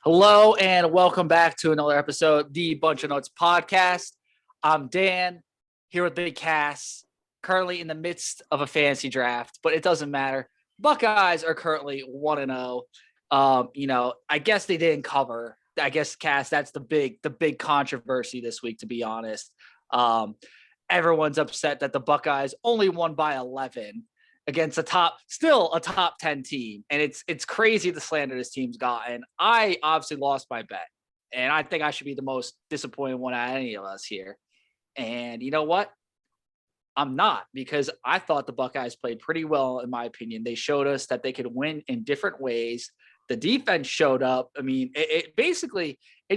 Hello and welcome back to another episode of the Bunch of Notes podcast. I'm Dan here with Big Cass, currently in the midst of a fantasy draft, but it doesn't matter. Buckeyes are currently 1-0. I guess they didn't cover. I guess Cass, that's the big controversy this week, to be honest. Um, Everyone's upset that the Buckeyes only won by 11 against still a top 10 team. And it's crazy the slander this team's gotten. I obviously lost my bet. And I think I should be the most disappointed one out of any of us here. And you know what? I'm not, because I thought the Buckeyes played pretty well, in my opinion. They showed us that they could win in different ways. The defense showed up. I mean, it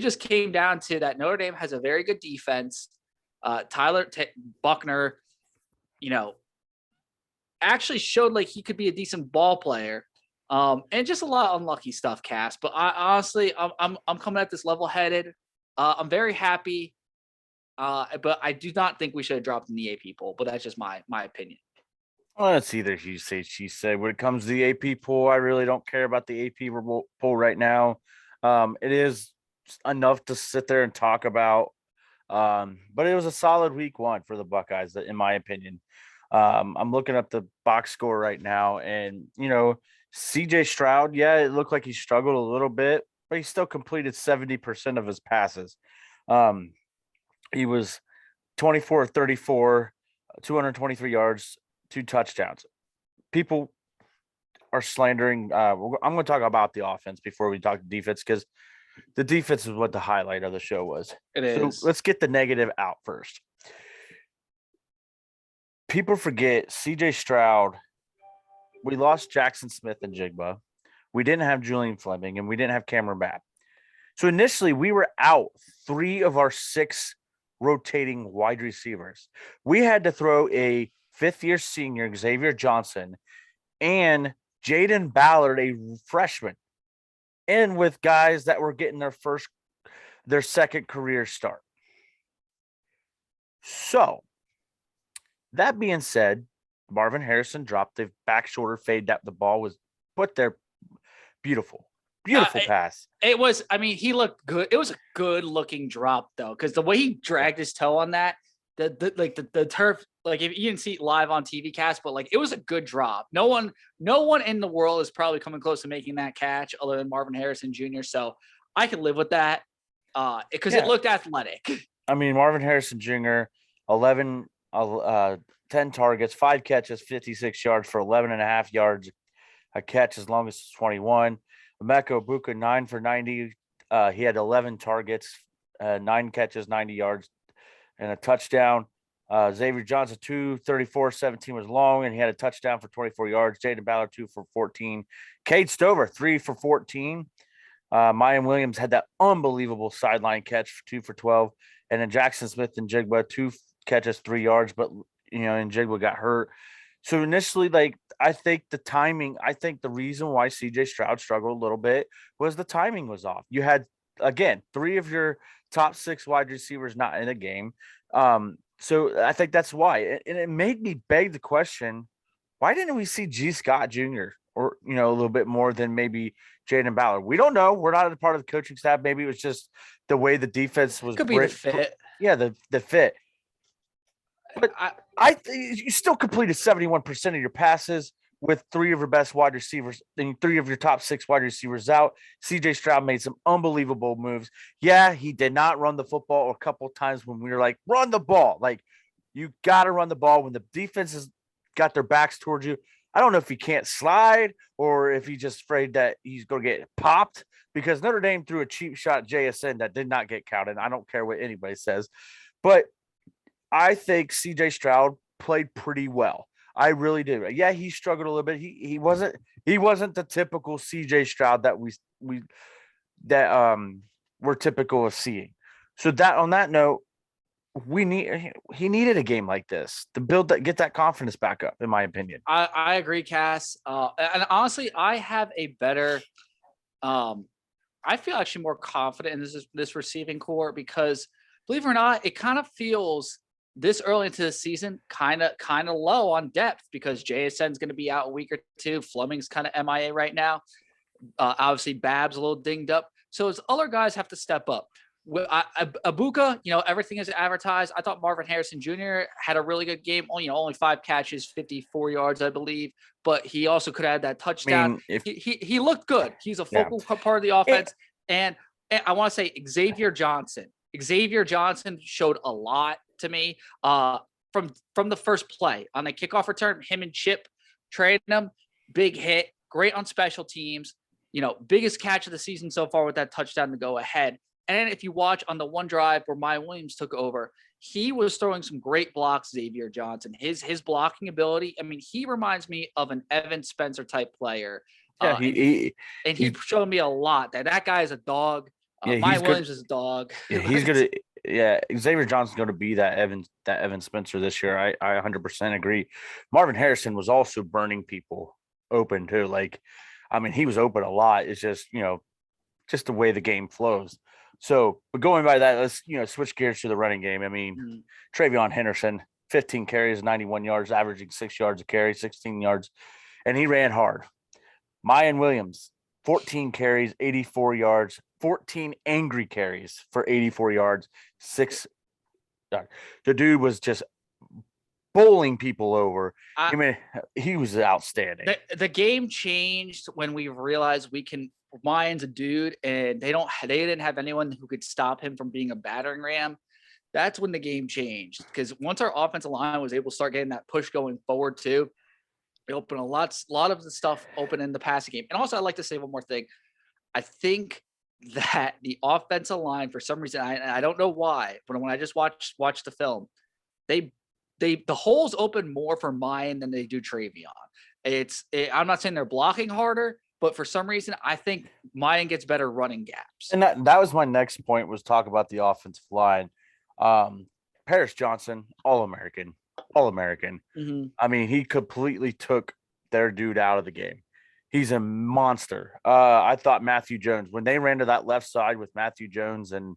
just came down to that Notre Dame has a very good defense. Buckner, you know, actually showed like he could be a decent ball player. And just a lot of unlucky stuff, Cass. But I'm coming at this level headed. I'm very happy. But I do not think we should have dropped in the AP poll, but that's just my opinion. Well, it's either he say, she said. When it comes to the AP poll, I really don't care about the AP poll right now. It is enough to sit there and talk about. But it was a solid week one for the Buckeyes, in my opinion. I'm looking up the box score right now, and CJ Stroud, yeah, it looked like he struggled a little bit, but he still completed 70% of his passes. He was 24 34, 223 yards, 2 touchdowns. People are slandering. I'm going to talk about the offense before we talk defense, because the defense is what the highlight of the show was. It is. So let's get the negative out first. People forget CJ Stroud. We lost Jackson Smith and Jigba. We didn't have Julian Fleming, and we didn't have Cameron Babb. So initially, we were out 3 of our 6 rotating wide receivers. We had to throw a fifth-year senior, Xavier Johnson, and Jaden Ballard, a freshman, in with guys that were getting their second career start. So, that being said, Marvin Harrison dropped the back shoulder fade that the ball was put there. Beautiful pass. It was, I mean, he looked good. It was a good looking drop though, because the way he dragged his toe on that, the turf, like if you didn't see it live on TV Cast, but like it was a good drop. No one in the world is probably coming close to making that catch other than Marvin Harrison Jr. So I can live with that because it looked athletic. I mean, Marvin Harrison Jr., 10 targets, 5 catches, 56 yards for 11.5 yards a catch as long as it's 21. Emeka Egbuka, 9 for 90. He had 11 targets, 9 catches, 90 yards, and a touchdown. Xavier Johnson, 234-17 was long, and he had a touchdown for 24 yards. Jaden Ballard, 2 for 14. Cade Stover, 3 for 14. Mayan Williams had that unbelievable sideline catch, 2 for 12. And then Jackson Smith and Jigba, 2 catches, 3 yards, but, and Jigba got hurt. So initially, I think the reason why CJ Stroud struggled a little bit was the timing was off. You had, again, 3 of your top 6 wide receivers not in the game. So I think that's why. And it made me beg the question, why didn't we see G. Scott Jr. or, a little bit more than maybe Jaden Ballard? We don't know. We're not a part of the coaching staff. Maybe it was just the way the defense was. Could be the fit. Yeah, the fit. But you still completed 71% of your passes with 3 of your best wide receivers and 3 of your top 6 wide receivers out. CJ Stroud made some unbelievable moves. Yeah, he did not run the football a couple of times when we were like, run the ball. Like, you got to run the ball when the defense has got their backs towards you. I don't know if he can't slide or if he's just afraid that he's going to get popped, because Notre Dame threw a cheap shot at JSN that did not get counted. I don't care what anybody says. But I think CJ Stroud played pretty well. I really do. Yeah, he struggled a little bit. He wasn't the typical CJ Stroud that we're typical of seeing. So that, on that note, he needed a game like this to get that confidence back up, in my opinion. I agree, Cass. And honestly, I have a better I feel actually more confident in this receiving core, because believe it or not, it kind of feels this early into the season kind of low on depth, because JSN's going to be out a week or two. Fleming's kind of MIA right now. Obviously, Bab's a little dinged up. So his other guys have to step up. Abuka, everything is advertised. I thought Marvin Harrison Jr. had a really good game. Only 5 catches, 54 yards, I believe. But he also could have had that touchdown. He looked good. He's a focal part of the offense. And I want to say Xavier Johnson. Xavier Johnson showed a lot to me from the first play on the kickoff return. Him and Chip trading him, big hit, great on special teams. Biggest catch of the season so far with that touchdown to go ahead. And then if you watch on the one drive where Maya Williams took over, he was throwing some great blocks, Xavier Johnson. His blocking ability, he reminds me of an Evan Spencer type player. Yeah, he showed me a lot that guy is a dog. Maya Williams is a dog. Yeah, he's gonna. Yeah, Xavier Johnson's going to be that Evan Spencer this year. I 100% agree. Marvin Harrison was also burning people open too. He was open a lot. It's just just the way the game flows. So, but going by that, let's switch gears to the running game. Travion Henderson, 15 carries, 91 yards, averaging 6 yards a carry, 16 yards, and he ran hard. Mayan Williams, 14 carries, 84 yards, 14 angry carries for 84 yards, 6. The dude was just bowling people over. He was outstanding. The game changed when we realized Mayan's a dude, and they didn't have anyone who could stop him from being a battering ram. That's when the game changed, because once our offensive line was able to start getting that push going forward too, it opened a lot of the stuff open in the passing game. And also, I'd like to say one more thing. I think that the offensive line, for some reason, I don't know why, but when I just watched the film, the holes open more for Mayan than they do Travion. I'm not saying they're blocking harder, but for some reason, I think Mayan gets better running gaps. And that was my next point, was talk about the offensive line. Paris Johnson, All-American. Mm-hmm. He completely took their dude out of the game. He's a monster. I thought Matthew Jones, when they ran to that left side with Matthew Jones and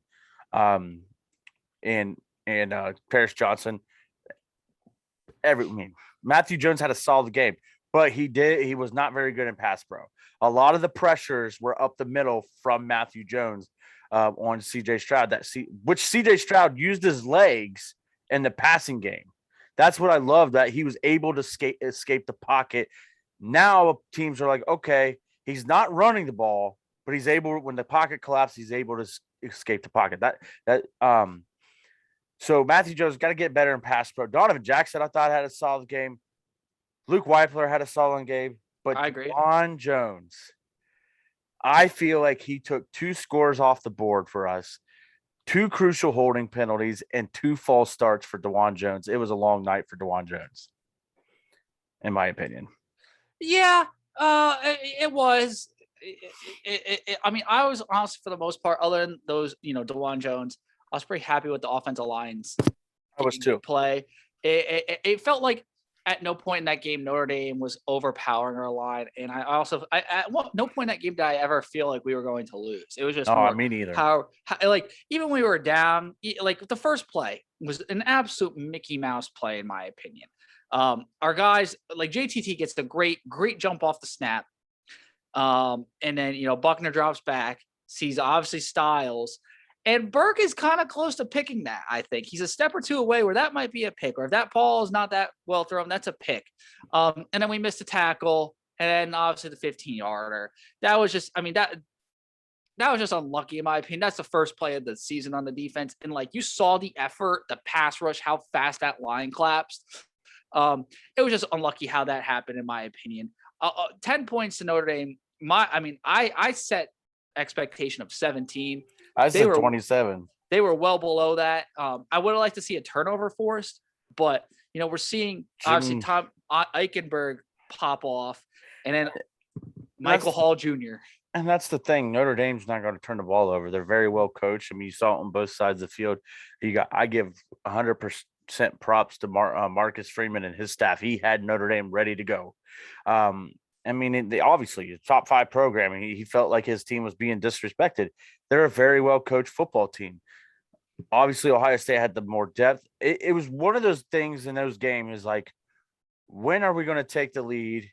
Paris Johnson, Matthew Jones had a solid game, but he was not very good in pass pro. A lot of the pressures were up the middle from Matthew Jones on CJ Stroud, which CJ Stroud used his legs in the passing game. That's what I love, that he was able to escape the pocket. Now teams are like, okay, he's not running the ball, but he's able, when the pocket collapses, he's able to escape the pocket. So Matthew Jones got to get better in pass pro. Donovan Jackson, I thought, had a solid game. Luke Weipler had a solid game, but I agree. Juwan Jones, I feel like he took 2 scores off the board for us, 2 crucial holding penalties, and 2 false starts for DeJuan Jones. It was a long night for DeJuan Jones, in my opinion. Yeah, it was. I was honestly, for the most part, other than those, DeJuan Jones, I was pretty happy with the offensive line's play. It felt like at no point in that game Notre Dame was overpowering our line, and no point in that game did I ever feel like we were going to lose. It was just me neither. How even when we were down, the first play was an absolute Mickey Mouse play, in my opinion. Our guys, like JTT, gets the great jump off the snap, and then Buckner drops back, sees obviously Styles. And Burke is kind of close to picking that, I think. He's a step or two away where that might be a pick, or if that ball is not that well thrown, that's a pick. And then we missed a tackle, and then obviously the 15-yarder. That was just, that was just unlucky, in my opinion. That's the first play of the season on the defense. And, you saw the effort, the pass rush, how fast that line collapsed. It was just unlucky how that happened, in my opinion. 10 points to Notre Dame. I set expectation of 17. I said 27. They were well below that. I would have liked to see a turnover forced, but we're seeing obviously Tom Eichenberg pop off, and then Michael Hall Jr. And that's the thing. Notre Dame's not going to turn the ball over. They're very well coached. You saw it on both sides of the field. I give 100% props to Marcus Freeman and his staff. He had Notre Dame ready to go. They obviously a top 5 program, and he felt like his team was being disrespected. They're a very well coached football team. Obviously, Ohio State had the more depth. It was one of those things in those games, like, when are we going to take the lead,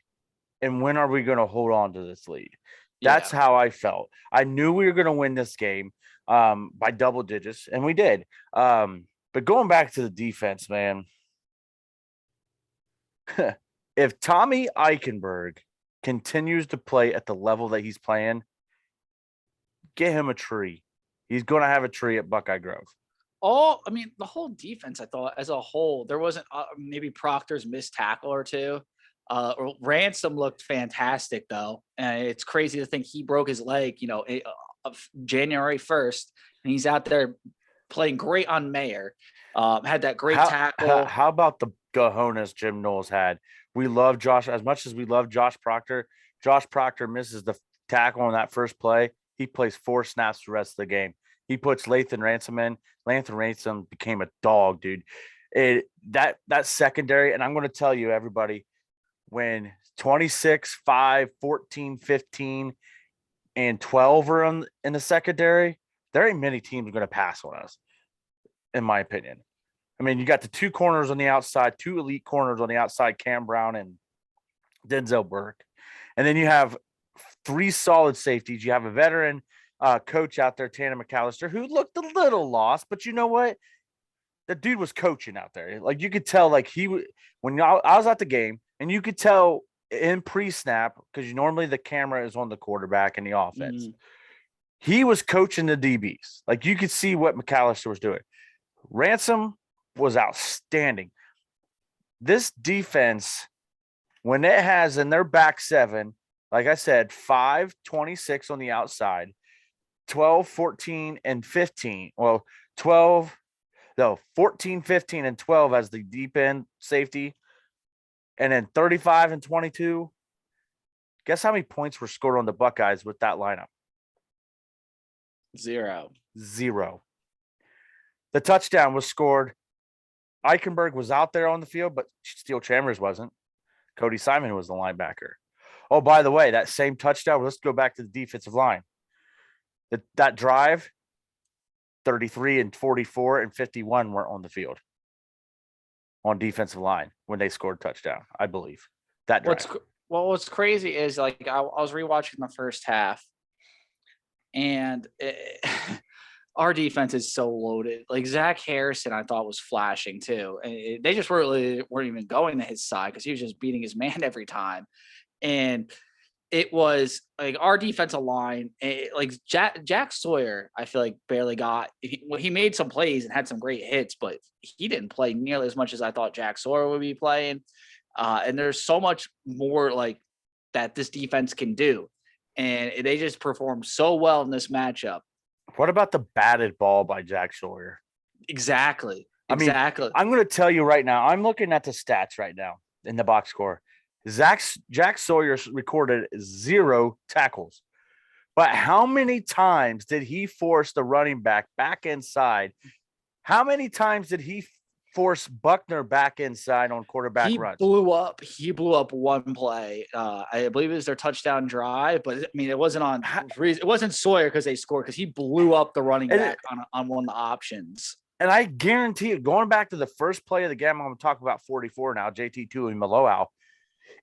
and when are we going to hold on to this lead? That's Yeah. how I felt. I knew we were going to win this game by double digits, and we did. But going back to the defense, man, if Tommy Eichenberg continues to play at the level that he's playing, get him a tree. He's going to have a tree at Buckeye Grove. I mean, the whole defense, I thought as a whole, there wasn't maybe Proctor's missed tackle or two. Ransom looked fantastic though. And it's crazy to think he broke his leg, of January 1st, and he's out there playing great on Mayer. Had that great tackle. How about the cojones Jim Knowles had? We love Josh as much as we love Josh Proctor. Josh Proctor misses the tackle on that first play. He plays 4 snaps the rest of the game. He puts Lathan Ransom in. Lathan Ransom became a dog, dude. That secondary, and I'm going to tell you, everybody, when 26, 5, 14, 15, and 12 are in the secondary, there ain't many teams going to pass on us, in my opinion. I mean, you got the 2 corners on the outside, 2 elite corners on the outside, Cam Brown and Denzel Burke. And then you have 3 solid safeties. You have a veteran coach out there, Tanner McAllister, who looked a little lost, but you know what? The dude was coaching out there. Like, you could tell, like, when I was at the game, and you could tell in pre-snap, because normally the camera is on the quarterback and the offense. He was coaching the DBs. Like, you could see what McAllister was doing. Ransom was outstanding. This defense, when it has in their back 7, like I said, 5, 26 on the outside, 12, 14, and 15. Well, 14, 15, and 12 as the deep end safety. And then 35 and 22. Guess how many points were scored on the Buckeyes with that lineup? 0. The touchdown was scored. Eichenberg was out there on the field, but Steele Chambers wasn't. Cody Simon was the linebacker. Oh, by the way, that same touchdown, let's go back to the defensive line. That drive, 33 and 44 and 51 weren't on the field on defensive line when they scored touchdown, I believe. That drive. What's crazy is, like, I was rewatching the first half, and our defense is so loaded. Like, Zach Harrison, I thought, was flashing too. And they just weren't even going to his side because he was just beating his man every time. And it was like our defensive line, like Jack Sawyer, I feel like barely got. He made some plays and had some great hits, but he didn't play nearly as much as I thought Jack Sawyer would be playing. And there's so much more like that this defense can do, and they just performed so well in this matchup. What about the batted ball by Jack Sawyer? Exactly. I mean, I'm going to tell you right now. I'm looking at the stats right now in the box score. Jack Sawyer recorded 0 tackles. But how many times did he force the running back inside? How many times did he force Buckner back inside on quarterback runs? He blew up one play. I believe it was their touchdown drive, but I mean, it wasn't Sawyer because they scored, because he blew up the running back on one of the options. And I guarantee you, going back to the first play of the game, I'm going to talk about 44 now, JT Tuimoloau.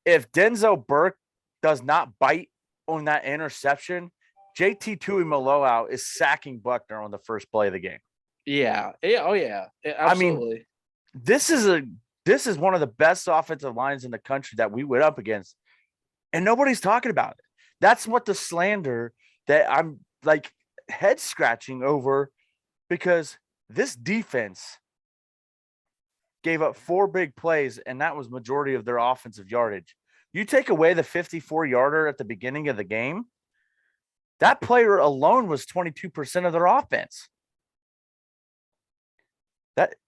If Denzel Burke does not bite on that interception, JT Tuimoloau is sacking Buckner on the first play of the game. Yeah. Oh, yeah. Absolutely. I mean, this is one of the best offensive lines in the country that we went up against, and nobody's talking about it. That's what the slander that I'm like head scratching over, because this defense gave up 4 big plays, and that was majority of their offensive yardage. You take away the 54-yarder at the beginning of the game, that player alone was 22% of their offense.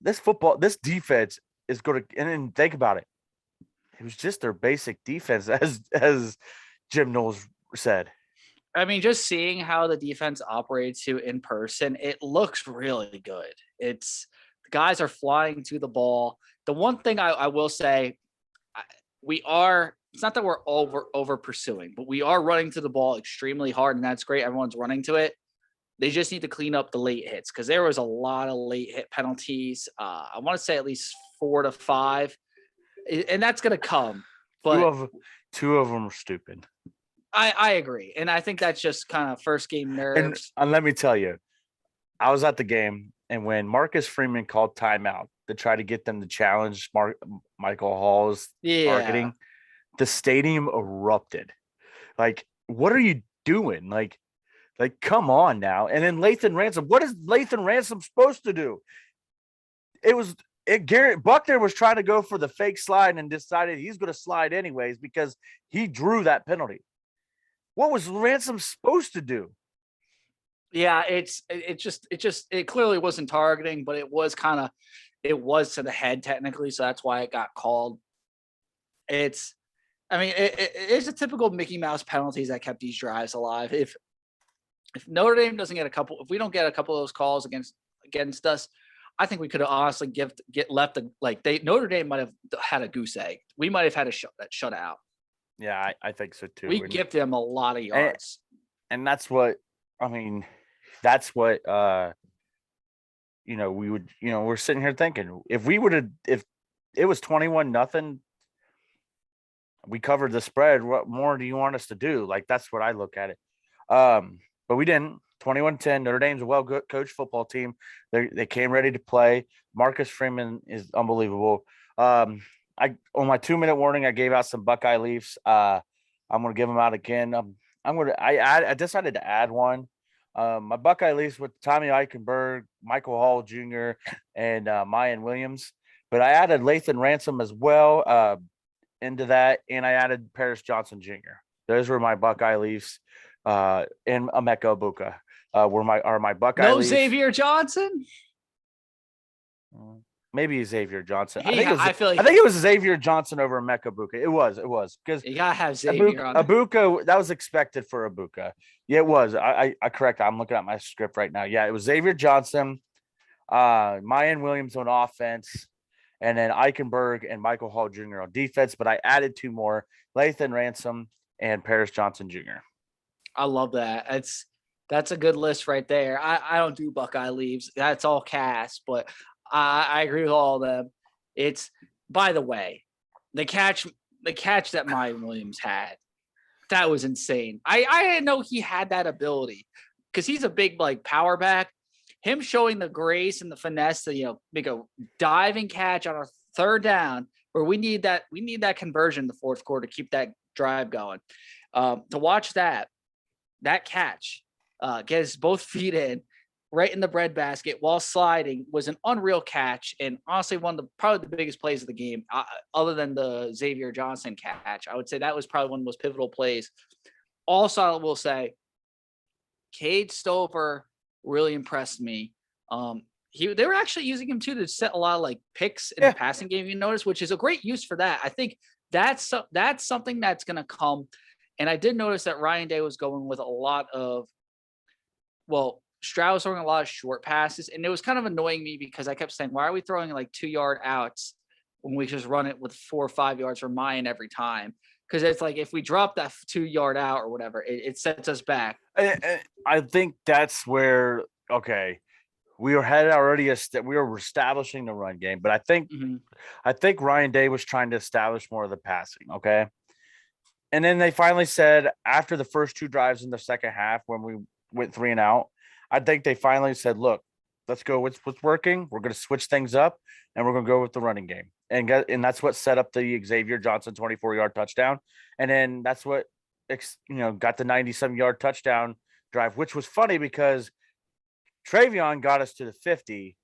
This defense is going to, and then think about it. It was just their basic defense, as Jim Knowles said. I mean, just seeing how the defense operates in person, it looks really good. The guys are flying to the ball. The one thing I will say, it's not that we're over pursuing, but we are running to the ball extremely hard, and that's great. Everyone's running to it. They just need to clean up the late hits, because there was a lot of late hit penalties. I want to say at least 4 to 5, and that's going to come. But two of them are stupid. I agree. And I think that's just kind of first game nerves. And let me tell you, I was at the game, and when Marcus Freeman called timeout to try to get them to challenge Michael Hall's Yeah. targeting, the stadium erupted. Like, what are you doing? Like, come on now. And then Lathan Ransom, what is Lathan Ransom supposed to do? Garrett Buckner was trying to go for the fake slide and decided he's going to slide anyways because he drew that penalty. What was Ransom supposed to do? Yeah, it clearly wasn't targeting, but it was to the head technically, so that's why it got called. It's it's a typical Mickey Mouse penalties that kept these drives alive. If Notre Dame doesn't get if we don't get a couple of those calls against us, I think we could have honestly Notre Dame might have had a goose egg. We might have had that shutout. Yeah, I think so too. We gifted them a lot of yards. And that's what that's what we would, we're sitting here thinking if it was 21-0, we covered the spread. What more do you want us to do? Like, that's what I look at it. But we didn't. 21-10. Notre Dame's a well-coached football team. They came ready to play. Marcus Freeman is unbelievable. On my 2-minute warning, I gave out some Buckeye Leafs. I'm going to give them out again. I decided to add one. My Buckeye Leafs with Tommy Eichenberg, Michael Hall Jr., and Mayan Williams. But I added Lathan Ransom as well into that, and I added Paris Johnson Jr. Those were my Buckeye Leafs. And Emeka Buka are my Buckeye Leafs. Xavier Johnson? Maybe Xavier Johnson. I think it was Xavier Johnson over Emeka Buka. It was because you gotta have Xavier on Abuka. That was expected for Abuka. Yeah, it was. I correct. I'm looking at my script right now. Yeah, it was Xavier Johnson, Mayan Williams on offense, and then Eichenberg and Michael Hall Jr. on defense. But I added 2 more: Lathan Ransom and Paris Johnson Jr. I love that. That's a good list right there. I don't do Buckeye Leaves. That's all Cass, but I agree with all of them. It's, by the way, the catch that Mayan Williams had, that was insane. I didn't know he had that ability because he's a big power back. Him showing the grace and the finesse to make a diving catch on a third down where we need that conversion in the fourth quarter to keep that drive going. To watch that catch, get his both feet in right in the breadbasket while sliding was an unreal catch, and honestly one of probably the biggest plays of the game, other than the Xavier Johnson catch. I would say that was probably one of the most pivotal plays. Also, I will say, Cade Stover really impressed me. They were actually using him too to set a lot of picks in the passing game, you notice, which is a great use for that. I think that's something that's going to come. And I did notice that Ryan Day was going with a lot of, Stroud was throwing a lot of short passes, and it was kind of annoying me because I kept saying, why are we throwing 2-yard outs when we just run it with 4 or 5 yards for Mayan every time? Because it's if we drop that 2-yard out or whatever, it sets us back. I think that's where, we had already we were establishing the run game, but I think Ryan Day was trying to establish more of the passing. Okay. And then they finally said, after the first 2 drives in the second half, when we went 3 and out, I think they finally said, look, let's go with what's working. We're going to switch things up, and we're going to go with the running game. And that's what set up the Xavier Johnson 24-yard touchdown. And then that's what, got the 97-yard touchdown drive, which was funny because Travion got us to the 50.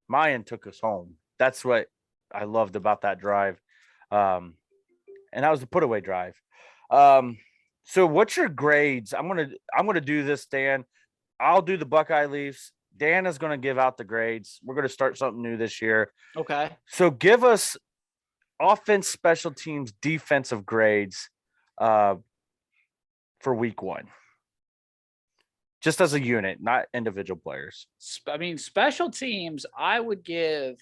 Mayan took us home. That's what I loved about that drive. And that was the put-away drive. So what's your grades? I'm gonna do this, Dan. I'll do the Buckeye Leafs. Dan is gonna give out the grades. We're gonna start something new this year. Okay. So give us offense, special teams, defensive grades for week 1. Just as a unit, not individual players. Special teams, I would give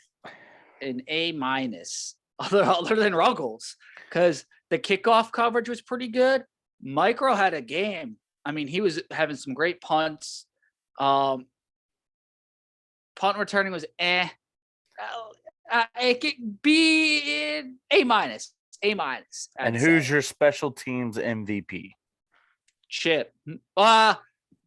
an A-, other than Ruggles, because the kickoff coverage was pretty good. Micro had a game. He was having some great punts. Punt returning was it could be A-. And who's your special teams MVP? Chip.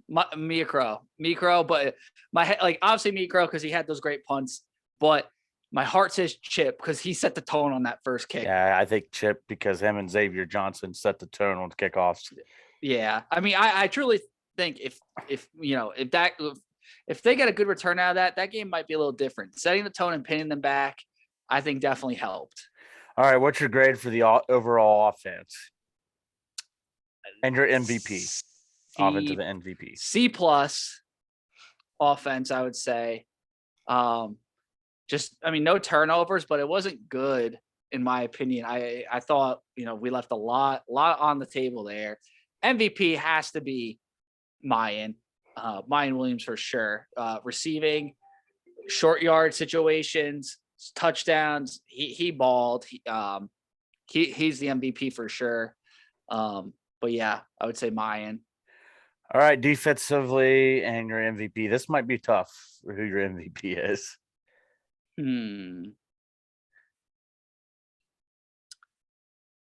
Mikro, but my head, like obviously Mikro because he had those great punts, but my heart says Chip because he set the tone on that first kick. Yeah, I think Chip because him and Xavier Johnson set the tone on kickoffs. Yeah, I mean, I truly think if they get a good return out of that game might be a little different. Setting the tone and pinning them back, I think definitely helped. All right, what's your grade for the overall offense and your MVP? Offensive MVP. C plus offense, I would say. Just, I mean, no turnovers, but it wasn't good in my opinion. I thought, we left a lot on the table there. MVP has to be Mayan Williams for sure. Receiving, short yard situations, touchdowns. He balled. He's the MVP for sure. But yeah, I would say Mayan. All right, defensively and your MVP. This might be tough for who your MVP is.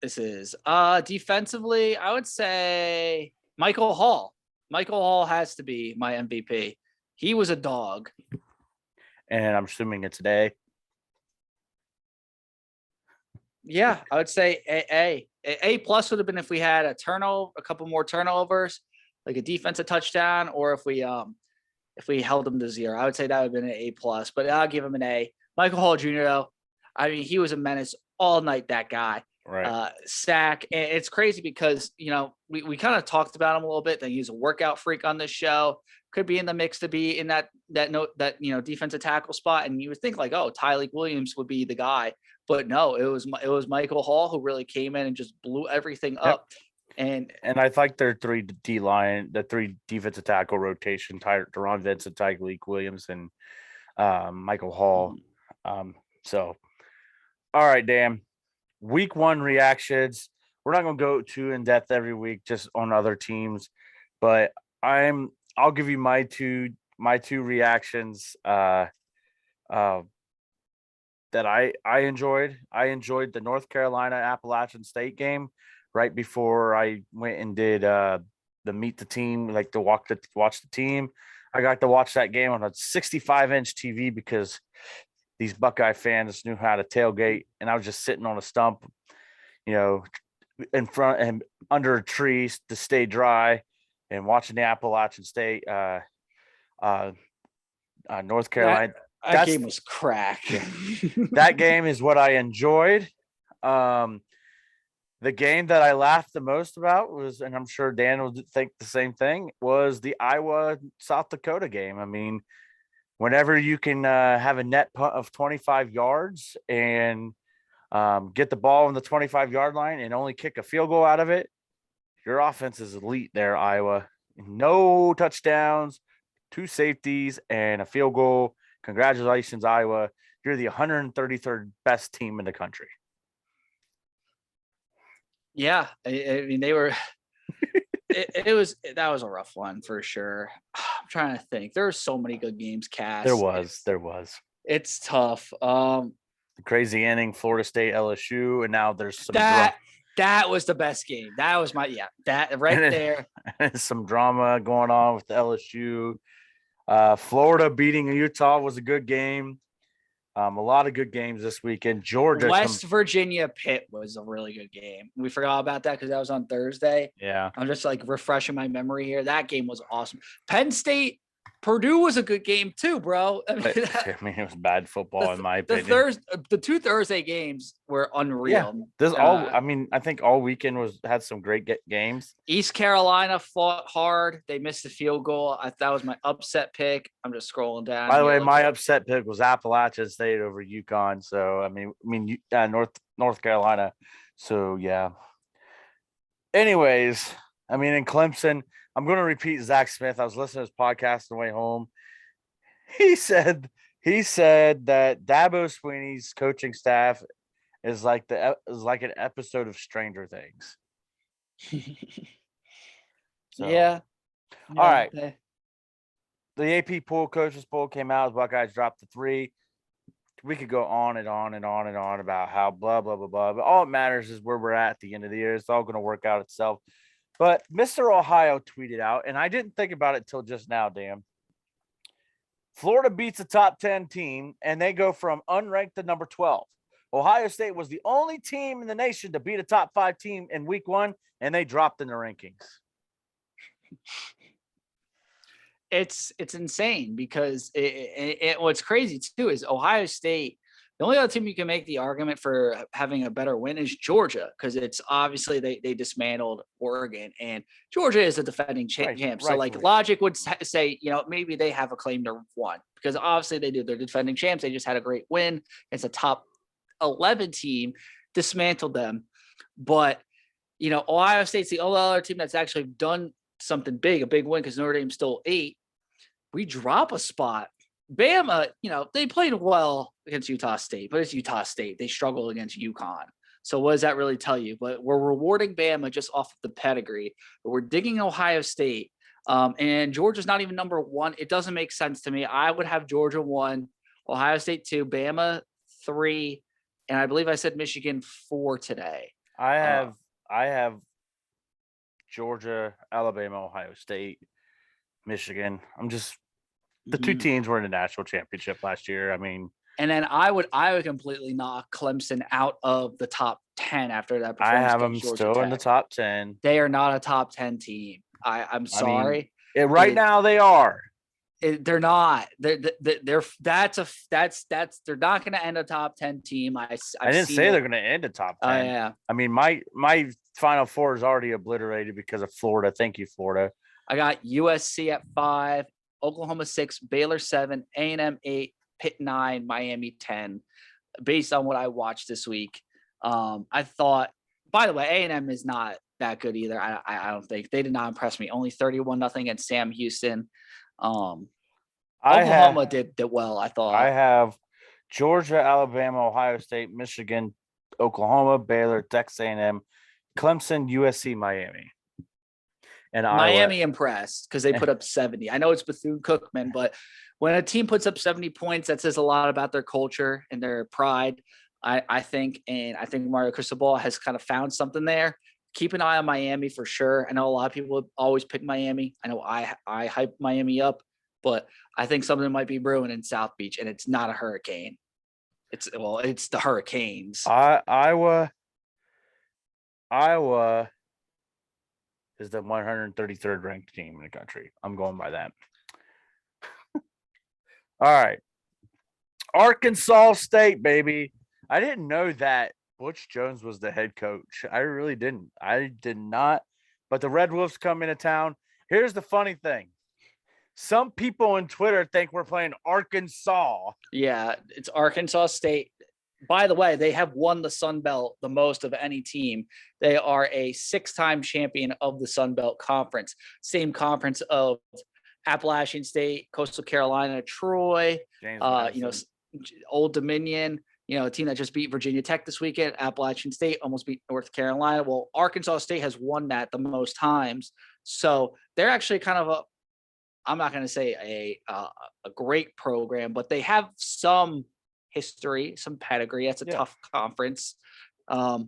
This is defensively, I would say Michael Hall. Michael Hall has to be my MVP. He was a dog. And I'm assuming it's an A. Yeah, I would say A plus would have been if we had a couple more turnovers, like a defensive touchdown, or if we held them to 0. I would say that would have been an A plus, but I'll give him an A. Michael Hall Jr. though, I mean, he was a menace all night. That guy, right? Sack. And it's crazy because we kind of talked about him a little bit. That he's a workout freak on this show. Could be in the mix to be in that defensive tackle spot, and you would think like, oh, Tyleik Williams would be the guy, but no, it was Michael Hall who really came in and just blew everything up. And I like their 3 D line, the 3 defensive tackle rotation: Deron Vincent, Tyleik Williams, and Michael Hall. So, all right, Dan. Week 1 reactions. We're not going to go too in depth every week, just on other teams, but I'll give you my two reactions that I enjoyed. I enjoyed the North Carolina Appalachian State game right before I went and did the meet the team, like to watch the team. I got to watch that game on a 65-inch TV because these Buckeye fans knew how to tailgate, and I was just sitting on a stump, in front and under a tree to stay dry and watching the Appalachian State North Carolina. That game was crack. That game is what I enjoyed. The game that I laughed the most about was, and I'm sure Dan will think the same thing, was the Iowa-South Dakota game. I mean, whenever you can have a net punt of 25 yards and get the ball on the 25-yard line and only kick a field goal out of it, your offense is elite there, Iowa. No touchdowns, 2 safeties, and a field goal. Congratulations, Iowa. You're the 133rd best team in the country. Yeah, I mean, they were that was a rough one for sure. I'm trying to think. There were so many good games cast. There was. It's tough. The crazy ending, Florida State LSU, and now there's some that was the best game. That was that right there. Some drama going on with the LSU. Florida beating Utah was a good game. A lot of good games this weekend. Georgia, West Virginia Pitt was a really good game. We forgot about that because that was on Thursday. Yeah. I'm just like refreshing my memory here. That game was awesome. Penn State, Purdue was a good game too, bro. I mean, it was bad football in my opinion. The 2 Thursday games were unreal. Yeah. I think all weekend had some great games. East Carolina fought hard. They missed the field goal. That was my upset pick. I'm just scrolling down. By the way, my upset pick was Appalachian State over UConn. So North Carolina. So yeah. Anyways, in Clemson, I'm going to repeat Zach Smith. I was listening to his podcast on the way home. He said that Dabo Swinney's coaching staff is like an episode of Stranger Things. Yeah. All right. The AP coaches poll came out. Buckeyes dropped to 3. We could go on and on and on and on about how blah, blah, blah, blah. But all it matters is where we're at the end of the year. It's all going to work out itself. But Mr. Ohio tweeted out, and I didn't think about it till just now, Dan. Florida beats a top 10 team, and they go from unranked to number 12. Ohio State was the only team in the nation to beat a top 5 team in week 1, and they dropped in the rankings. It's insane because what's crazy too is Ohio State. The only other team you can make the argument for having a better win is Georgia, because it's obviously they dismantled Oregon, and Georgia is a defending champ. So like logic would say, maybe they have a claim to one, because obviously they do. They're defending champs. They just had a great win. It's a top 11 team, dismantled them. But Ohio State's the only other team that's actually done something big, a big win, because Notre Dame's still 8. We drop a spot. Bama, they played well against Utah State, but it's Utah State. They struggle against UConn. So what does that really tell you? But we're rewarding Bama just off of the pedigree. But we're digging Ohio State. And Georgia's not even number 1. It doesn't make sense to me. I would have Georgia 1, Ohio State 2, Bama 3, and I believe I said Michigan 4 today. I have Georgia, Alabama, Ohio State, Michigan. The 2 teams were in the national championship last year. I mean, and then I would completely knock Clemson out of the top 10 after that performance. I have them still in the top 10. They are not a top 10 team. I'm sorry. Right now they are. They're not. They're not going to end a top 10 team. I didn't say they're going to end a top 10. Yeah. I mean, my Final Four is already obliterated because of Florida. Thank you, Florida. I got USC at 5, Oklahoma 6, Baylor 7, A&M 8, Pitt 9, Miami 10. Based on what I watched this week, I thought. By the way, A&M is not that good either. I don't think they did not impress me. Only 31-0 against Sam Houston. Oklahoma did well, I thought. I have Georgia, Alabama, Ohio State, Michigan, Oklahoma, Baylor, Texas A&M, Clemson, USC, Miami. And Miami impressed because they put up 70. I know it's Bethune-Cookman, but when a team puts up 70 points, that says a lot about their culture and their pride, I think. And I think Mario Cristobal has kind of found something there. Keep an eye on Miami for sure. I know a lot of people always pick Miami. I know I hype Miami up, but I think something might be brewing in South Beach, and it's not a hurricane. It's the Hurricanes. Iowa is the 133rd ranked team in the country. I'm going by that. All right. Arkansas State, baby. I didn't know that Butch Jones was the head coach. I really didn't. I did not. But the Red Wolves come into town. Here's the funny thing. Some people on Twitter think we're playing Arkansas. Yeah, it's Arkansas State. By the way, they have won the Sun Belt the most of any team. They are a 6-time champion of the Sun Belt Conference. Same conference of Appalachian State, Coastal Carolina, Troy, Old Dominion, a team that just beat Virginia Tech this weekend. Appalachian State almost beat North Carolina. Well, Arkansas State has won that the most times. So they're actually kind of I'm not going to say a great program, but they have some history, some pedigree. That's a tough conference. They're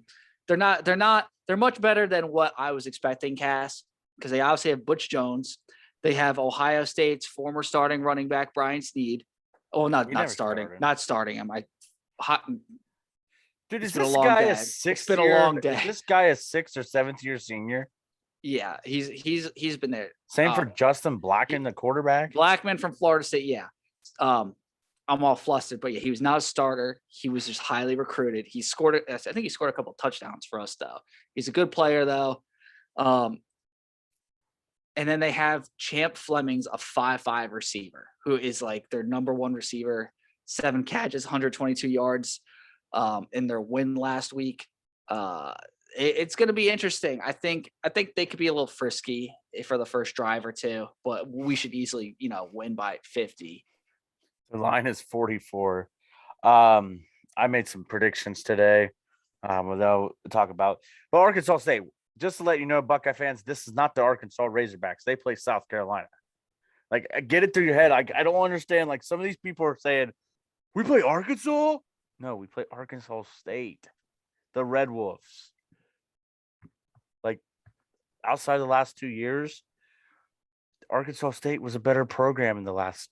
much better than what I was expecting, Cass, because they obviously have Butch Jones. They have Ohio State's former starting running back, Brian Snead. Oh, not starting. Dude, is this guy a 6th or 7th year senior? Yeah, he's been there. Same for Justin Blackman, the quarterback. Blackman from Florida State, yeah. I'm all flustered, but yeah, he was not a starter. He was just highly recruited. I think he scored a couple touchdowns for us, though. He's a good player, though. And then they have Champ Fleming's a 5'5" receiver who is like their number 1 receiver, 7 catches, 122 yards in their win last week. It's going to be interesting. I think they could be a little frisky for the first drive or two, but we should easily, win by 50. The line is 44. I made some predictions today. Without talk about, but Arkansas State. Just to let you know, Buckeye fans, this is not the Arkansas Razorbacks. They play South Carolina. Like, get it through your head. I don't understand. Like, some of these people are saying, we play Arkansas? No, we play Arkansas State, the Red Wolves. Like, outside of the last 2 years, Arkansas State was a better program in the last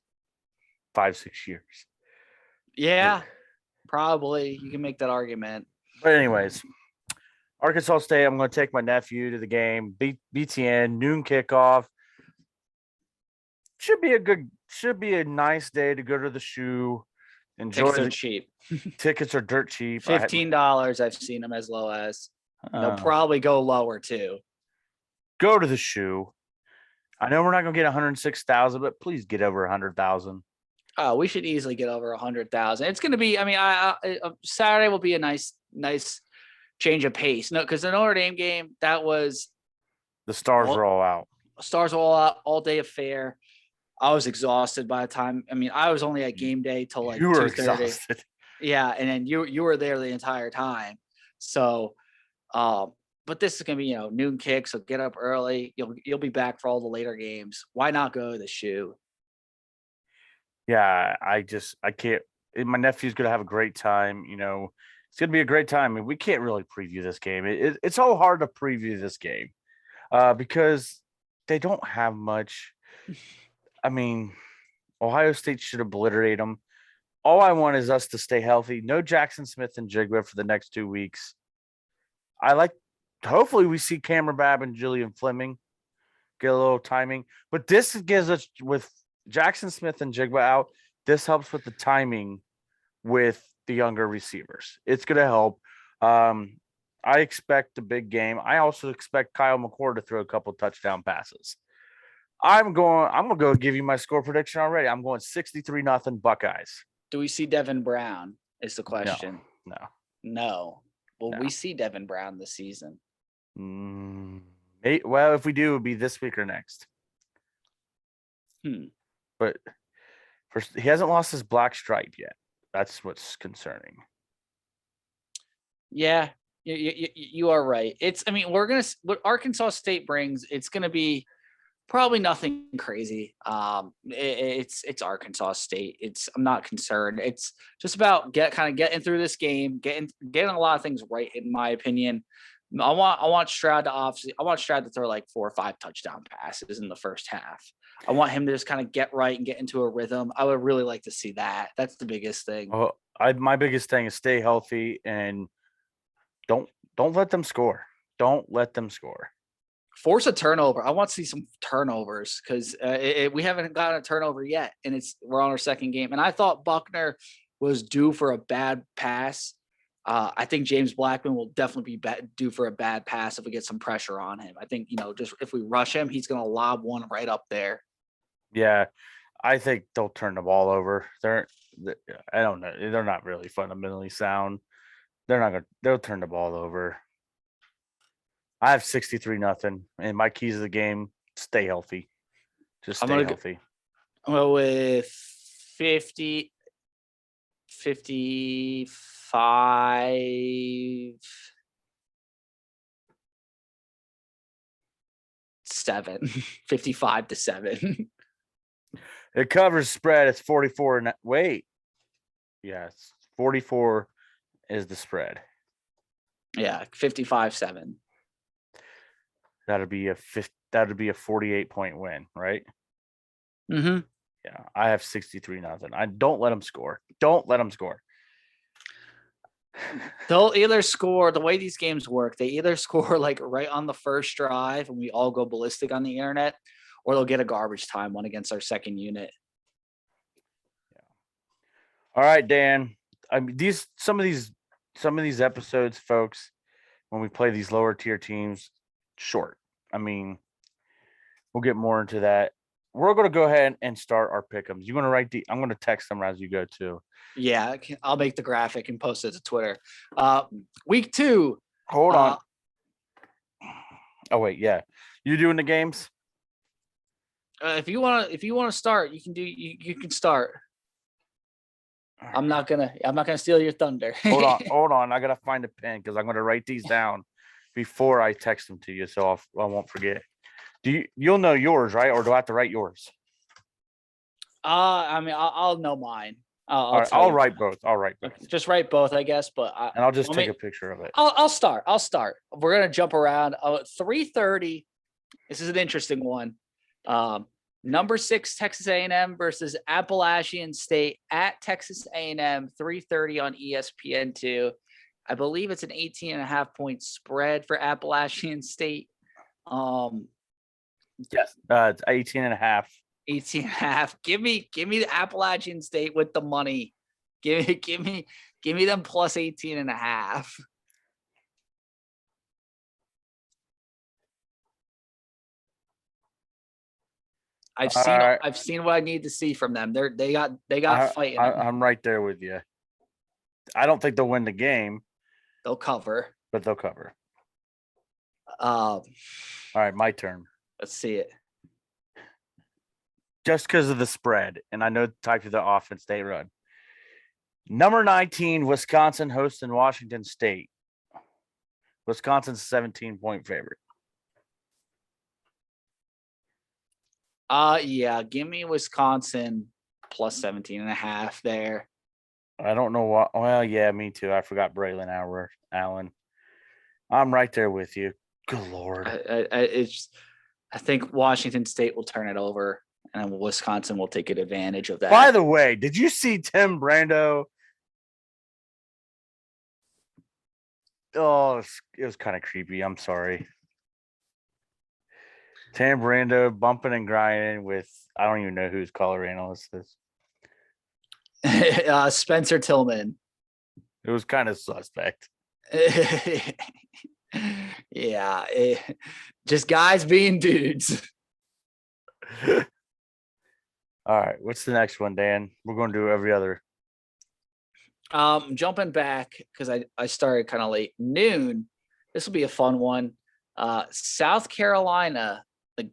5-6 years. Yeah, probably. You can make that argument. But anyways, Arkansas State, I'm going to take my nephew to the game. BTN, noon kickoff. Should be a nice day to go to the shoe. Enjoy. Tickets are cheap. Tickets are dirt cheap. $15. I've seen them as low as. They'll probably go lower too. Go to the shoe. I know we're not going to get 106,000, but please get over 100,000. Oh, we should easily get over 100,000. It's going to be. I mean, Saturday will be a nice change of pace. No, because the Notre Dame game, that was the stars were all out. Stars were all out, all day affair. I was exhausted by the time. I mean, I was only at game day till like 2:30. Yeah, and then you were there the entire time. So, but this is gonna be noon kick, so get up early. You'll be back for all the later games. Why not go to the shoe? Yeah, I can't. My nephew's gonna have a great time. It's gonna be a great time. And we can't really preview this game. It's so hard to preview this game because they don't have much. I mean, Ohio State should obliterate them. All I want is us to stay healthy. No Jackson Smith and Jigba for the next 2 weeks. Hopefully we see Cameron Babb and Julian Fleming get a little timing. But this gives us, with Jackson Smith and Jigba out, this helps with the timing with the younger receivers. It's going to help. I expect a big game. I also expect Kyle McCord to throw a couple touchdown passes. I'm gonna go give you my score prediction already. I'm going 63-0 Buckeyes. Do we see Devin Brown? Is the question. No. Will we see Devin Brown this season? Well, if we do, it would be this week or next. But first, he hasn't lost his black stripe yet. That's what's concerning. Yeah, you are right. What Arkansas State brings, it's gonna be probably nothing crazy. It's Arkansas State. I'm not concerned. It's just about getting through this game, getting a lot of things right, in my opinion. I want Stroud to throw like 4 or 5 touchdown passes in the first half. I want him to just kind of get right and get into a rhythm. I would really like to see that. That's the biggest thing. My biggest thing is stay healthy and don't let them score. Don't let them score. Force a turnover. I want to see some turnovers because we haven't gotten a turnover yet, and we're on our second game. And I thought Buckner was due for a bad pass. I think James Blackman will definitely be due for a bad pass if we get some pressure on him. I think just if we rush him, he's going to lob one right up there. Yeah, I think they'll turn the ball over. I don't know. They're not really fundamentally sound. They'll turn the ball over. I have 63-0, and my keys of the game: stay healthy. Just stay healthy. I'm going with 50, 55, 7, 55-7. It covers spread. It's 44. Wait. Yes, 44 is the spread. Yeah, 55-7. That'd be a 48-point win, right? Mm-hmm. Yeah, I have 63-0. I don't let them score. Don't let them score. They'll either score, the way these games work, they either score like right on the first drive and we all go ballistic on the internet, or they'll get a garbage time one against our second unit. Yeah. All right, Dan. I mean, some of these episodes, folks, when we play these lower tier teams, short. I mean, we'll get more into that. We're going to go ahead and start our pick'ems. You want to write I'm going to text them as you go too. Yeah, I'll make the graphic and post it to Twitter. Week 2. Hold on. Oh wait, yeah. You doing the games? If you want to start, you can start. I'm not gonna steal your thunder. Hold on. I gotta find a pen because I'm gonna write these down before I text them to you, so I won't forget. You'll know yours, right? Or do I have to write yours? I mean, I'll know mine. I'll write both. I'll write both. Just write both, I guess. But and I'll just take a picture of it. I'll start. We're gonna jump around. 3:30 This is an interesting one. Number 6 Texas A&M versus Appalachian State at Texas A&M, 3:30 on ESPN2. I believe it's an 18.5 point spread for Appalachian State. Yes, it's 18.5. 18.5. Give me the Appalachian State with the money. Give me them plus 18.5. I've seen what I need to see from them. They got fight in them. I'm right there with you. I don't think they'll win the game. They'll cover. But they'll cover. All right, my turn. Let's see it. Just because of the spread, and I know the type of the offense they run. Number 19, Wisconsin hosting Washington State. Wisconsin's 17-point favorite. Yeah, give me Wisconsin plus 17.5 there. I don't know what. Well, yeah, me too. I forgot Braylon Allen. I'm right there with you. Good Lord. I think Washington State will turn it over, and Wisconsin will take advantage of that. By the way, did you see Tim Brando? Oh, it was kind of creepy. I'm sorry. Tim Brando bumping and grinding with, I don't even know whose color analyst is. Spencer Tillman. It was kind of suspect. Yeah, just guys being dudes. All right, what's the next one, Dan? We're going to do every other. Jumping back because I started kind of late. Noon. This will be a fun one. South Carolina, the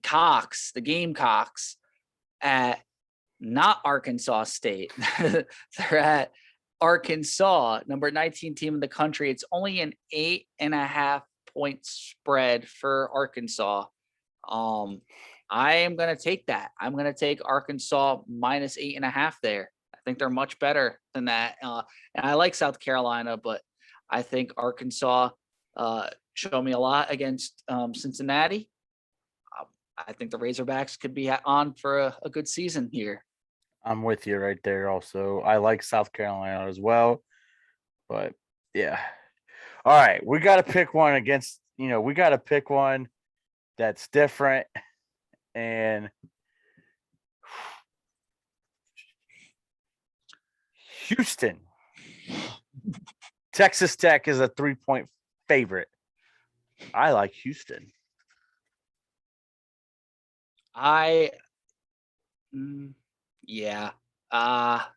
Gamecocks at not Arkansas State. They're at Arkansas, number 19 team in the country. It's only an 8.5 point spread for Arkansas. I am going to take that. I'm going to take Arkansas minus 8.5 there. I think they're much better than that. And I like South Carolina, but I think Arkansas showed me a lot against Cincinnati. I think the Razorbacks could be on for a good season here. I'm with you right there also. I like South Carolina as well. But, yeah. All right, we got to pick one against, we got to pick one that's different. And Houston. Texas Tech is a 3-point favorite. I like Houston. Yeah. I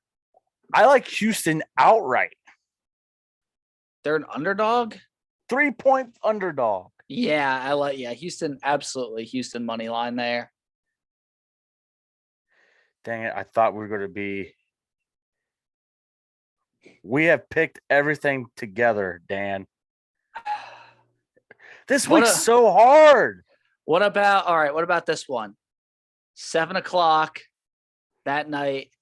like Houston outright. They're an underdog? 3-point underdog. Yeah, Houston, absolutely. Houston money line there. Dang it, I thought we were going to be. We have picked everything together, Dan. This week's so hard. What about this one? 7:00 that night,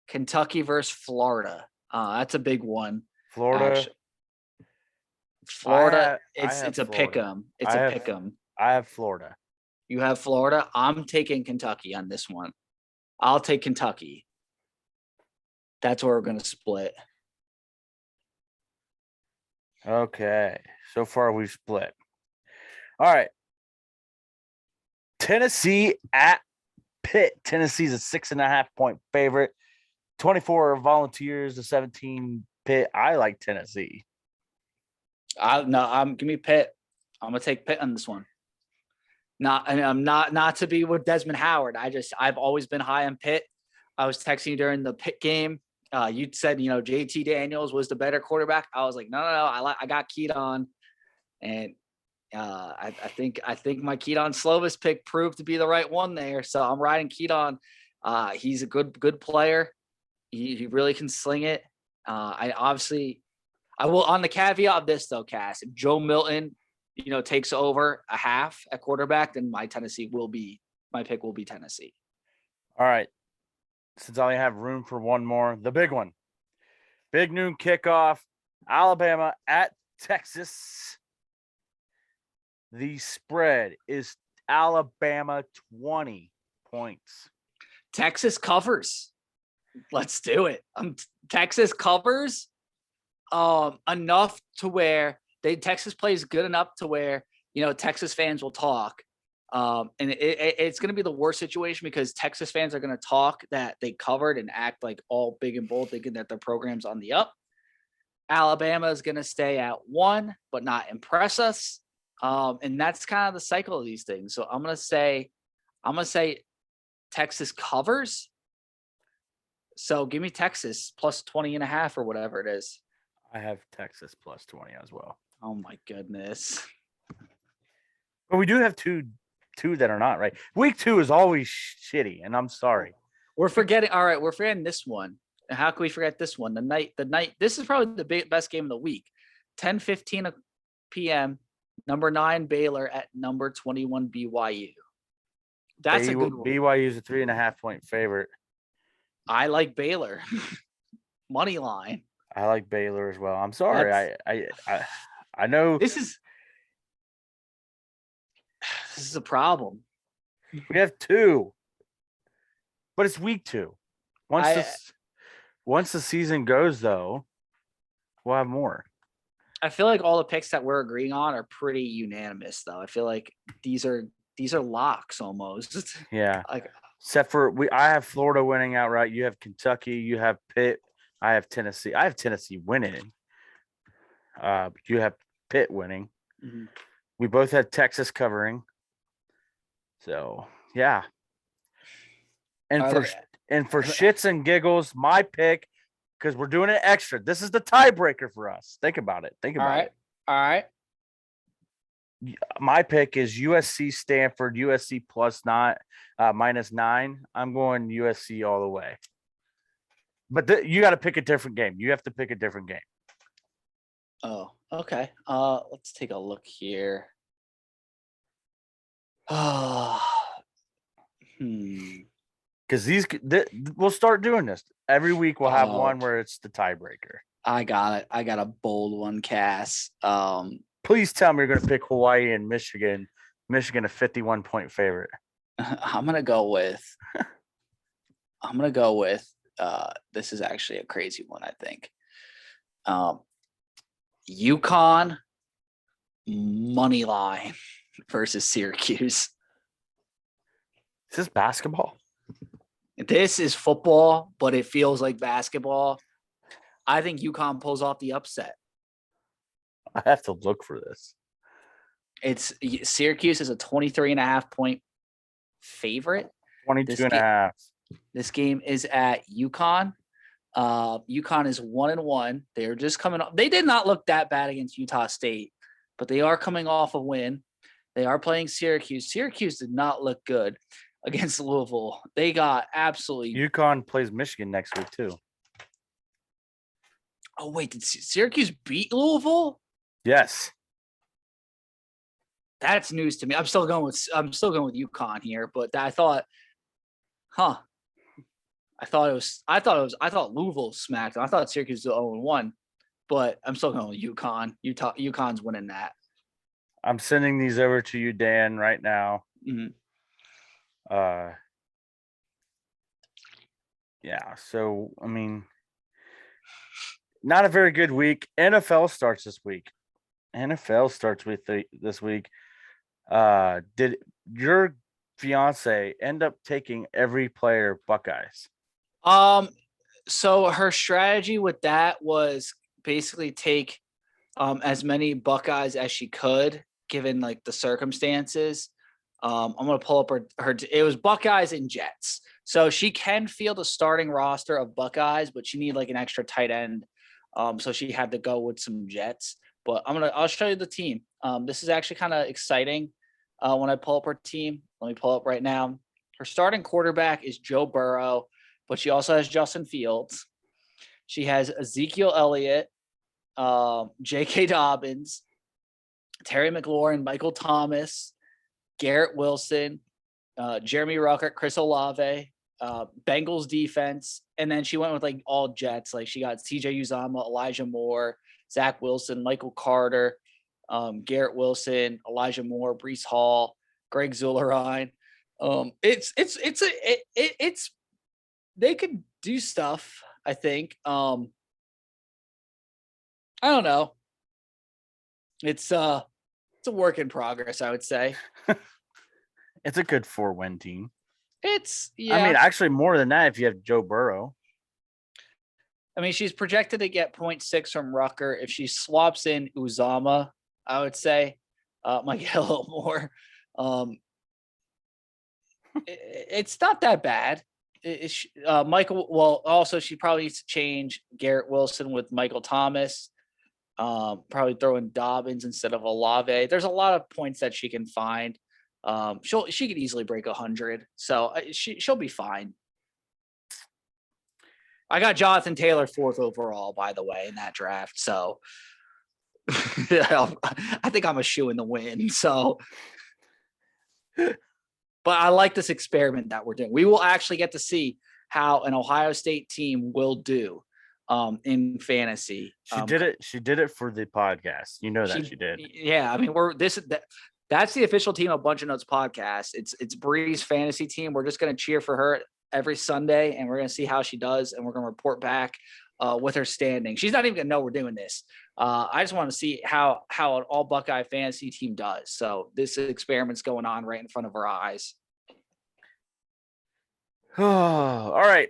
Kentucky versus Florida. That's a big one. Florida, it's a pick 'em. It's a pick 'em. I have Florida. You have Florida. I'm taking Kentucky on this one. I'll take Kentucky. That's where we're going to split. Okay. So far, we've split. All right. Tennessee at Pitt. Tennessee's a 6.5 point favorite. 24 Volunteers to 17 Pitt. I like Tennessee. Give me Pitt. I'm gonna take Pitt on this one. Not to be with Desmond Howard. I've always been high on Pitt. I was texting you during the Pitt game. You said JT Daniels was the better quarterback. I was like, no. I got Keaton, and I think my Keaton Slovis pick proved to be the right one there. So I'm riding Keaton. He's a good player. He really can sling it. I will, on the caveat of this though, Cass, if Joe Milton, takes over a half at quarterback, then my pick will be Tennessee. All right. Since I only have room for one more, the big one. Big noon kickoff, Alabama at Texas. The spread is Alabama 20 points. Texas covers. Let's do it. Texas covers enough to where Texas plays good enough to where, Texas fans will talk. And it's going to be the worst situation because Texas fans are going to talk that they covered and act like all big and bold, thinking that their program's on the up. Alabama is going to stay at 1, but not impress us. And that's kind of the cycle of these things. So I'm going to say Texas covers. So give me Texas plus 20.5 or whatever it is. I have Texas plus 20 as well. Oh my goodness. But we do have two that are not right. Week 2 is always shitty, and I'm sorry. We're forgetting this one. And how can we forget this one? The night. This is probably the best game of the week. 10:15 p.m. Number 9 Baylor at number 21 BYU. That's a good one. BYU is a 3.5 point favorite. I like Baylor. Money line. I like Baylor as well. I'm sorry. I know this is a problem. We have 2, but it's week 2. Once the season goes, though, we'll have more. I feel like all the picks that we're agreeing on are pretty unanimous, though. I feel like these are locks almost. Yeah. Except for I have Florida winning outright. You have Kentucky. You have Pitt. I have Tennessee. I have Tennessee winning. You have Pitt winning. Mm-hmm. We both had Texas covering. So yeah. And for shits and giggles, my pick, because we're doing it extra. This is the tiebreaker for us. Think about it. All right. My pick is USC Stanford, USC minus 9. I'm going USC all the way. But you got to pick a different game. You have to pick a different game. Oh, okay. Let's take a look here. Because we'll start doing this every week. We'll have one where it's the tiebreaker. I got it. I got a bold one, Cass. Please tell me you're going to pick Hawaii and Michigan. Michigan a 51 point favorite. I'm gonna go with. This is actually a crazy one. I think. UConn money line versus Syracuse. Is this basketball? This is football, but it feels like basketball. I think UConn pulls off the upset. I have to look for this. It's Syracuse is a 23.5 point favorite. 22.5. This game is at UConn. UConn is 1-1. They're just coming off. They did not look that bad against Utah State, but they are coming off a win. They are playing Syracuse. Syracuse did not look good against Louisville. They got absolutely. UConn plays Michigan next week too. Oh wait, did Syracuse beat Louisville? Yes. That's news to me. I'm still going with UConn here, but I thought Louisville smacked them. I thought Syracuse was 0-1, but I'm still going with UConn. UConn's winning that. I'm sending these over to you, Dan, right now. Mm-hmm. Yeah. So I mean, not a very good week. NFL starts this week. This week. Did your fiance end up taking every player Buckeyes? So her strategy with that was basically take as many Buckeyes as she could, given like the circumstances. I'm gonna pull up her. It was Buckeyes and Jets, so she can field a starting roster of Buckeyes, but she needed like an extra tight end. So she had to go with some Jets. But I'll show you the team. This is actually kind of exciting. When I pull up her team, let me pull up right now. Her starting quarterback is Joe Burrow, but she also has Justin Fields. She has Ezekiel Elliott, J.K. Dobbins, Terry McLaurin, Michael Thomas, Garrett Wilson, Jeremy Ruckert, Chris Olave, Bengals defense, and then she went with like all Jets. Like she got C.J. Uzomah, Elijah Moore, Zach Wilson, Michael Carter, Garrett Wilson, Elijah Moore, Breece Hall, Greg Zulerine. It's they could do stuff. I think. I don't know. It's a work in progress. I would say. It's a good 4-win team. It's I mean, yeah. actually more than that if you have Joe Burrow. I mean, she's projected to get 0.6 from Rucker. If she swaps in Uzama, I would say might get a little more. It's not that bad. Michael, well, also she probably needs to change Garrett Wilson with Michael Thomas. Probably throw in Dobbins instead of Olave. There's a lot of points that she can find. She could easily break 100, so she'll be fine. I got Jonathan Taylor 4th overall, by the way, in that draft. So I think I'm a shoe in the win. So, but I like this experiment that we're doing. We will actually get to see how an Ohio State team will do in fantasy. She did it. She did it for the podcast. You know that she did. Yeah, I mean, that's the official team of Bunch of Notes podcast. It's Bree's fantasy team. We're just going to cheer for her every Sunday, and we're going to see how she does, and we're going to report back with her standing. She's not even going to know we're doing this. I just want to see how an all Buckeye fantasy team does. So this experiment's going on right in front of our eyes. All right,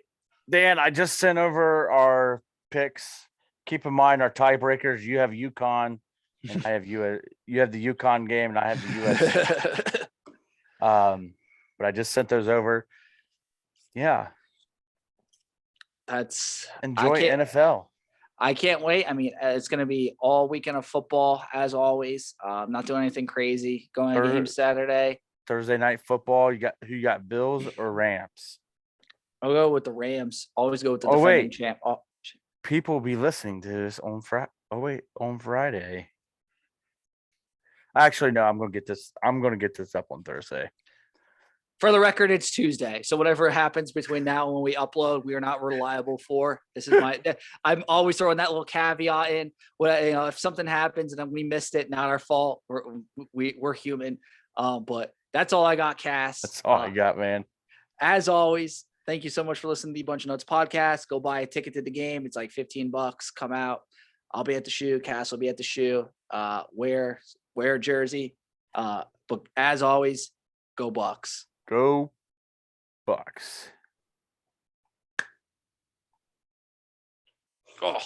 Dan, I just sent over our picks. Keep in mind our tiebreakers. You have UConn, and I have you. You have the UConn game, and I have the US. But I just sent those over. Yeah. Enjoy NFL. I can't wait. I mean, it's going to be all weekend of football as always. I'm not doing anything crazy. Going to game Saturday. Thursday night football. You got Bills or Rams? I'll go with the Rams. Always go with the defending champ. People will be listening to this on Friday. On Friday. Actually, no, I'm going to get this up on Thursday. For the record, it's Tuesday. So whatever happens between now and when we upload, we are not reliable for. This is I'm always throwing that little caveat in. If something happens and then we missed it, not our fault. We're human. But that's all I got, Cass. That's all I got, man. As always, thank you so much for listening to the Bunch of Notes podcast. Go buy a ticket to the game. It's like $15. Come out. I'll be at the shoe. Cass will be at the shoe. Wear a jersey. But as always, go Bucks. Go Bucks. Oh.